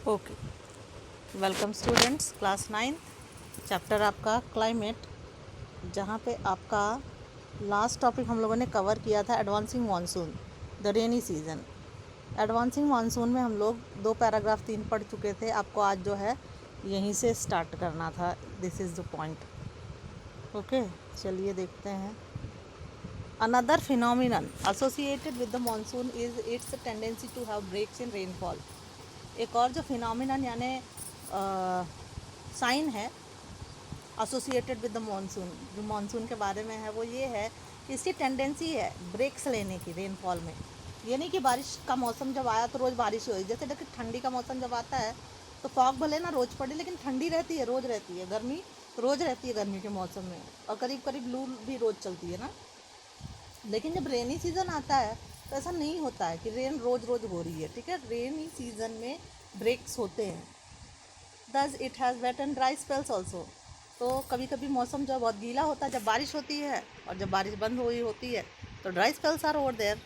Okay, welcome students, class 9 chapter आपका climate, जहाँ पे आपका लास्ट टॉपिक हम लोगों ने कवर किया था advancing monsoon, the rainy season. Advancing monsoon में हम लोग 2 पैराग्राफ 3 पढ़ चुके थे। आपको आज जो है यहीं से स्टार्ट करना था। This is the point. Okay, चलिए देखते हैं। Another phenomenon associated with the monsoon is its tendency to have breaks in rainfall. एक और जो फिनोमिनन यानी साइन है एसोसिएटेड विद द मानसून, जो मानसून के बारे में है, वो ये है कि इसकी टेंडेंसी है ब्रेक्स लेने की रेनफॉल में। ये नहीं कि बारिश का मौसम जब आया तो रोज़ बारिश हुई। जैसे देखिए, ठंडी का मौसम जब आता है तो फॉग भले ना रोज़ पड़े, लेकिन ठंडी रहती है, रोज़ रहती है। गर्मी रोज़ रहती है गर्मी के मौसम में, और करीब करीब लू भी रोज़ चलती है ना। लेकिन जब रेनी सीज़न आता है तो ऐसा नहीं होता है कि रेन रोज़ रोज़ हो रही है। ठीक है, रेनी सीज़न में ब्रेक्स होते हैं। Thus it has wait and dry spells also. तो कभी कभी मौसम जो बहुत गीला होता है जब बारिश होती है, और जब बारिश बंद हुई होती है तो dry spells are over there.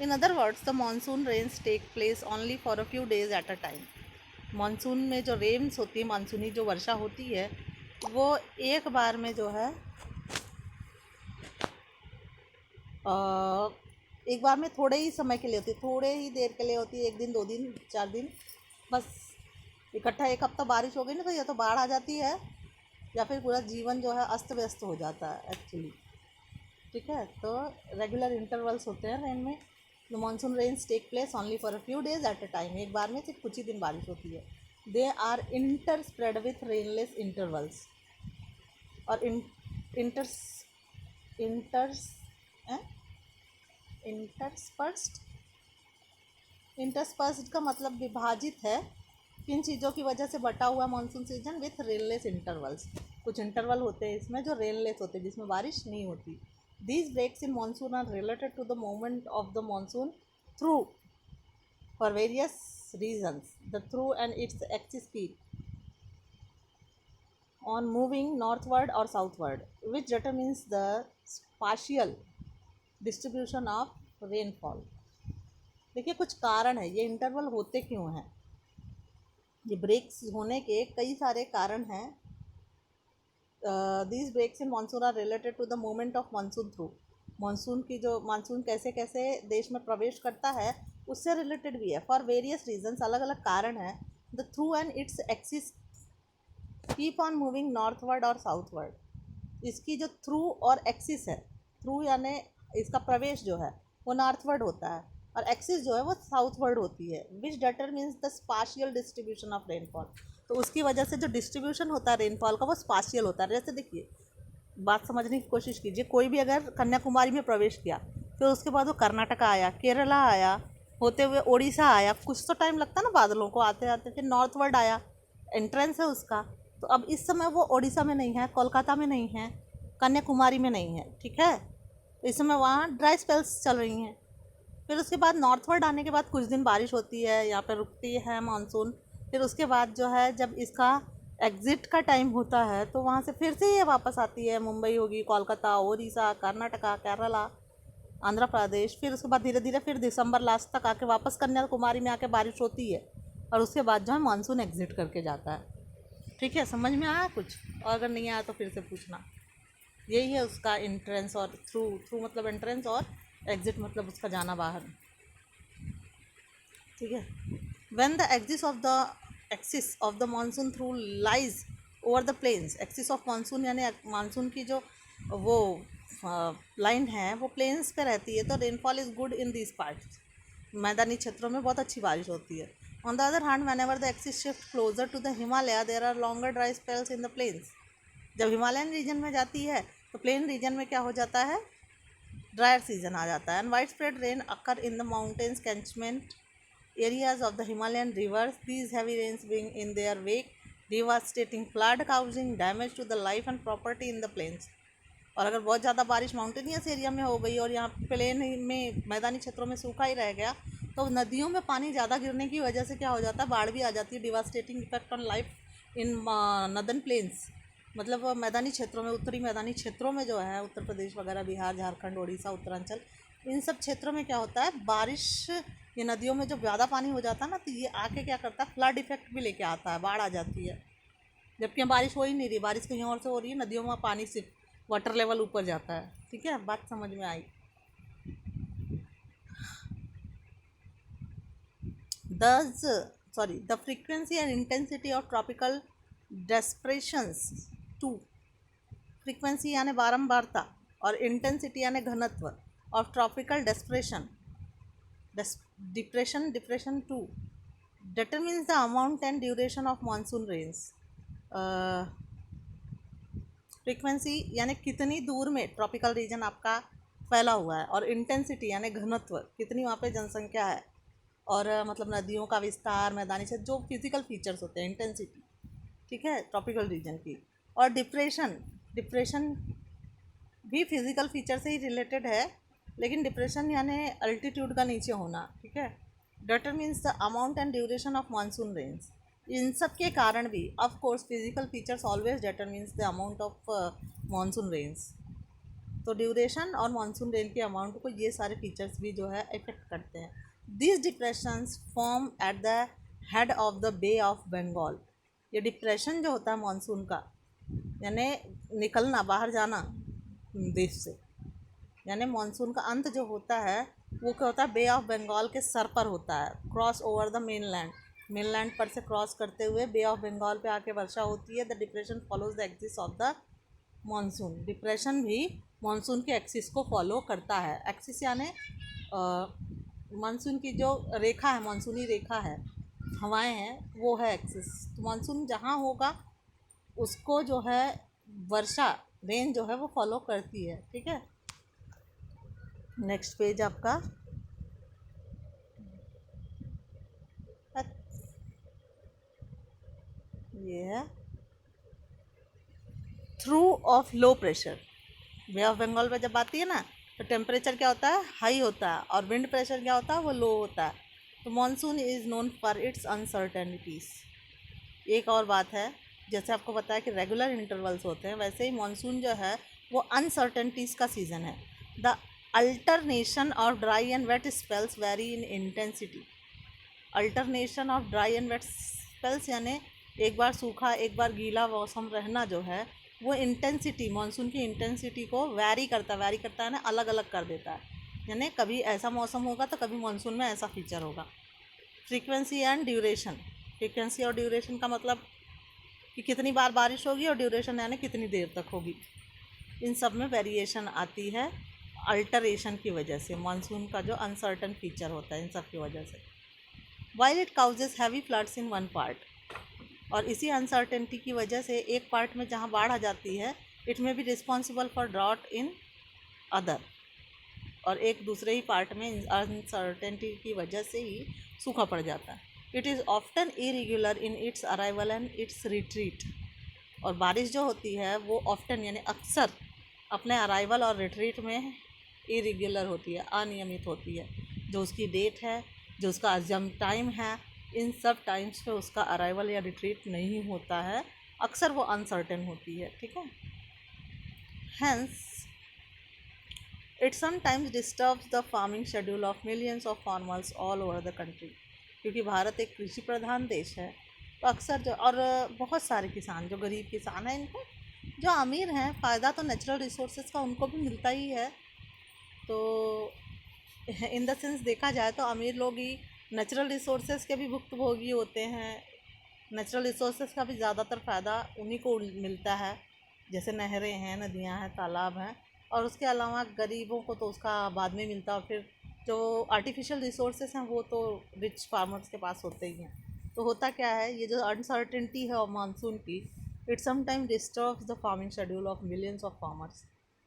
In other words, the monsoon rains take place only for a few days at a time. Monsoon में जो रेन्स होती है, मानसूनी जो वर्षा होती है, वो एक बार में जो है एक बार में थोड़े ही समय के लिए होती है, थोड़े ही देर के लिए होती है। 1 दिन 2 दिन 4 दिन बस। इकट्ठा एक हफ्ता बारिश हो गई ना तो या तो बाढ़ आ जाती है, या फिर पूरा जीवन जो है अस्त व्यस्त हो जाता है एक्चुअली। ठीक है, तो रेगुलर इंटरवल्स होते हैं रेन में। The monsoon rains take place only for a few days at a time. एक बार में सिर्फ कुछ ही दिन बारिश होती है। They are inter spread with rainless intervals. और इंटर्स इंटर्स इंटरस्पर्स्ड इंटरस्पर्स्ड का मतलब विभाजित है। किन चीज़ों की वजह से बटा हुआ monsoon season with rainless intervals. कुछ इंटरवल होते हैं इसमें जो रेनलेस होते हैं, जिसमें बारिश नहीं होती। These breaks in monsoon are related to the movement of the monsoon trough for various reasons. The trough and its axis speed on moving northward or southward, which determines the spatial distribution of rainfall. देखिए, कुछ कारण है, ये interval होते क्यों हैं, ये breaks होने के कई सारे कारण हैं। These breaks in monsoon are related to the movement of monsoon trough. Monsoon की जो मानसून कैसे कैसे देश में प्रवेश करता है उससे रिलेटेड भी है। फॉर वेरियस रीजन्स, अलग अलग कारण हैं। The trough and its axis keep on moving northward और साउथवर्ड। इसकी जो थ्रू और एक्सिस है, थ्रू यानी इसका प्रवेश जो है वो नॉर्थवर्ड होता है, और एक्सिस जो है वो साउथवर्ड होती है। Which determines the spatial distribution of rainfall. तो उसकी वजह से जो डिस्ट्रीब्यूशन होता है रेनफॉल का वो स्पाशियल होता है। जैसे देखिए, बात समझने की कोशिश कीजिए। कोई भी अगर कन्याकुमारी में प्रवेश किया, फिर उसके बाद वो कर्नाटका आया, केरला आया, होते हुए उड़ीसा आया, कुछ तो टाइम लगता है ना बादलों को आते आते, फिर नॉर्थवर्ड आया, एंट्रेंस है उसका। तो अब इस समय वो उड़ीसा में नहीं है, कोलकाता में नहीं है, कन्याकुमारी में नहीं है। ठीक है, तो इस समय वहाँ ड्राई स्पेल्स चल रही हैं। फिर उसके बाद नॉर्थवर्ड आने के बाद कुछ दिन बारिश होती है, यहाँ पर रुकती है मानसून। फिर उसके बाद जो है जब इसका एग्ज़िट का टाइम होता है तो वहाँ से फिर से ये वापस आती है। मुंबई होगी, कोलकाता, उड़ीसा, कर्नाटका, केरला, आंध्र प्रदेश। फिर उसके बाद धीरे धीरे फिर दिसंबर लास्ट तक आके वापस कन्याकुमारी में आके बारिश होती है, और उसके बाद जो है मानसून एग्ज़िट करके जाता है। ठीक है, समझ में आया कुछ? और अगर नहीं आया तो फिर से पूछना। यही है उसका एंट्रेंस और थ्रू। थ्रू मतलब एंट्रेंस, और एग्ज़िट मतलब उसका जाना बाहर। ठीक है, when the axis of the monsoon trough lies over the plains. Axis of monsoon यानी मानसून की जो वो लाइन है वो प्लेन्स पे रहती है, तो rainfall is good in this parts. मैदानी क्षेत्रों में बहुत अच्छी बारिश होती है। On the other hand, whenever the axis shift closer to the Himalaya, there are longer dry spells in the plains. जब हिमालयन रीजन में जाती है तो प्लेन रीजन में क्या हो जाता है, ड्रायर सीजन आ जाता है। And wide spread rain occur in the mountains catchment areas of the Himalayan rivers. These heavy rains bring in their wake devastating flood, causing damage to the life and property in the plains. और अगर बहुत ज़्यादा बारिश mountainous area में हो गई और यहाँ प्लेन में मैदानी क्षेत्रों में सूखा ही रह गया, तो नदियों में पानी ज़्यादा गिरने की वजह से क्या हो जाता है, बाढ़ भी आ जाती है। Devastating effect on life in northern plains, मतलब मैदानी क्षेत्रों में, उत्तरी मैदानी क्षेत्रों में जो है, उत्तर प्रदेश वगैरह, बिहार, झारखंड, उड़ीसा, उत्तरांचल, इन सब क्षेत्रों में क्या होता है, बारिश ये नदियों में जब ज़्यादा पानी हो जाता है ना, तो ये आके क्या करता है, फ्लड इफेक्ट भी लेके आता है, बाढ़ आ जाती है। जबकि यहाँ बारिश हो ही नहीं रही, बारिश कहीं और से हो रही है, नदियों में पानी सिर्फ वाटर लेवल ऊपर जाता है। ठीक है, बात समझ में आई। Thus, the frequency and intensity of tropical depressions too, frequency यानी बारंबारता और इंटेंसिटी यानी घनत्व of tropical depression too determines the amount and duration of monsoon rains. Frequency यानी कितनी दूर में ट्रॉपिकल रीजन आपका फैला हुआ है, और इंटेंसिटी यानी घनत्व, कितनी वहाँ पे जनसंख्या है, और मतलब नदियों का विस्तार, मैदानी क्षेत्र, जो फिजिकल फीचर्स होते हैं, इंटेंसिटी। ठीक है, ट्रॉपिकल रीजन की। और डिप्रेशन भी फिजिकल फीचर से ही रिलेटेड है, लेकिन डिप्रेशन यानी अल्टीट्यूड का नीचे होना। ठीक है, determines the amount and duration of monsoon range. इन सब के कारण भी of course physical features always determines the amount of monsoon range. तो ड्यूरेशन और मानसून रेन के अमाउंट को ये सारे फीचर्स भी जो है इफेक्ट करते हैं। This depressions form at the head of the bay of Bengal. ये डिप्रेशन जो होता है मानसून का, यानी निकलना, बाहर जाना देश से, यानी मानसून का अंत जो होता है वो क्या होता है, बे ऑफ बंगाल के सर पर होता है, क्रॉस ओवर द मेनलैंड पर से क्रॉस करते हुए बे ऑफ बंगाल पे आके वर्षा होती है। The depression follows the axis of the monsoon. Depression भी मानसून के एक्सिस को फॉलो करता है। एक्सिस यानी मानसून की जो रेखा है, मानसूनी रेखा है, हवाएं हैं, वो है एक्सिस। तो मानसून जहाँ होगा उसको जो है वर्षा, रेन जो है वो फॉलो करती है। ठीक है, नेक्स्ट पेज आपका ये है trough of low pressure. Bay of Bengal में जब आती है ना, तो टेम्परेचर क्या होता है, हाई होता है, और विंड प्रेशर क्या होता है, वो लो होता है। तो monsoon is known for its uncertainties. एक और बात है, जैसे आपको बताया कि रेगुलर इंटरवल्स होते हैं, वैसे ही मानसून जो है वो अनसर्टेनिटीज़ का सीज़न है। The alternation of dry and wet spells vary in intensity. Alternation of dry and wet spells यानी एक बार सूखा एक बार गीला मौसम रहना जो है, वो इंटेंसिटी, मानसून की इंटेंसिटी को वैरी करता है ना, अलग अलग कर देता है। यानी कभी ऐसा मौसम होगा तो कभी मानसून में ऐसा फीचर होगा। Frequency and duration. फ्रीक्वेंसी और ड्यूरेशन का मतलब कि कितनी बार बारिश होगी, और ड्यूरेशन यानी कितनी देर तक होगी। इन सब में वेरिएशन आती है अल्टरेशन की वजह से, मानसून का जो अनसर्टन फीचर होता है इन सब की वजह से। While it causes heavy floods in one part, और इसी अनसर्टेनिटी की वजह से एक पार्ट में जहाँ बाढ़ आ जाती है, it may be responsible for drought in other, और एक दूसरे ही पार्ट में अनसर्टेनिटी की वजह से ही सूखा पड़ जाता है। It is often irregular in its arrival and it's retreat. और बारिश जो होती है वो ऑफ्टन यानी अक्सर अपने अराइवल और रिट्रीट में इरेगुलर होती है, अनियमित होती है। जो उसकी डेट है, जो उसका अजम टाइम है, इन सब टाइम्स पे उसका अराइवल या रिट्रीट नहीं होता है, अक्सर वो अनसर्टेन होती है। ठीक है, hence it sometimes disturbs the farming schedule of millions of farmers all over the country. क्योंकि भारत एक कृषि प्रधान देश है, तो अक्सर जो, और बहुत सारे किसान, जो गरीब किसान हैं, इनको जो अमीर हैं, फ़ायदा तो नेचुरल रिसोर्सेज का उनको भी मिलता ही है। तो इन द सेंस देखा जाए तो अमीर लोग ही नेचुरल रिसोर्सेज के भी भुक्तभोगी होते हैं। नेचुरल रिसोर्सेज का भी ज़्यादातर फ़ायदा उन्हीं को मिलता है, जैसे नहरें हैं, नदियां हैं, तालाब हैं। और उसके अलावा गरीबों को तो उसका बाद में मिलता है, और फिर जो आर्टिफिशियल रिसोर्सेज हैं वो तो रिच फार्मर्स के पास होते ही हैं। तो होता क्या है, ये जो अनसर्टेनिटी है मानसून की, it sometime disturbs the farming schedule of millions of farmers.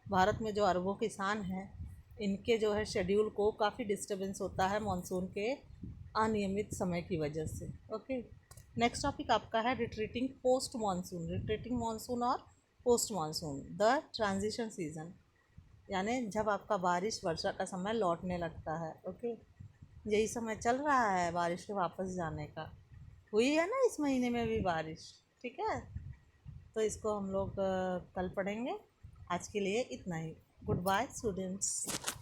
Bharat में जो अरबों किसान हैं, इनके जो है शेड्यूल को काफ़ी डिस्टर्बेंस होता है मानसून के अनियमित समय की वजह से। ओके, नेक्स्ट टॉपिक आपका है retreating post monsoon. Retreating monsoon और post monsoon, the transition season, यानी जब आपका बारिश वर्षा का समय लौटने लगता है। ओके, यही समय चल रहा है बारिश के वापस जाने का। हुई है ना इस महीने में भी बारिश। ठीक है, तो इसको हम लोग कल पढ़ेंगे। आज के लिए इतना ही। Good bye students.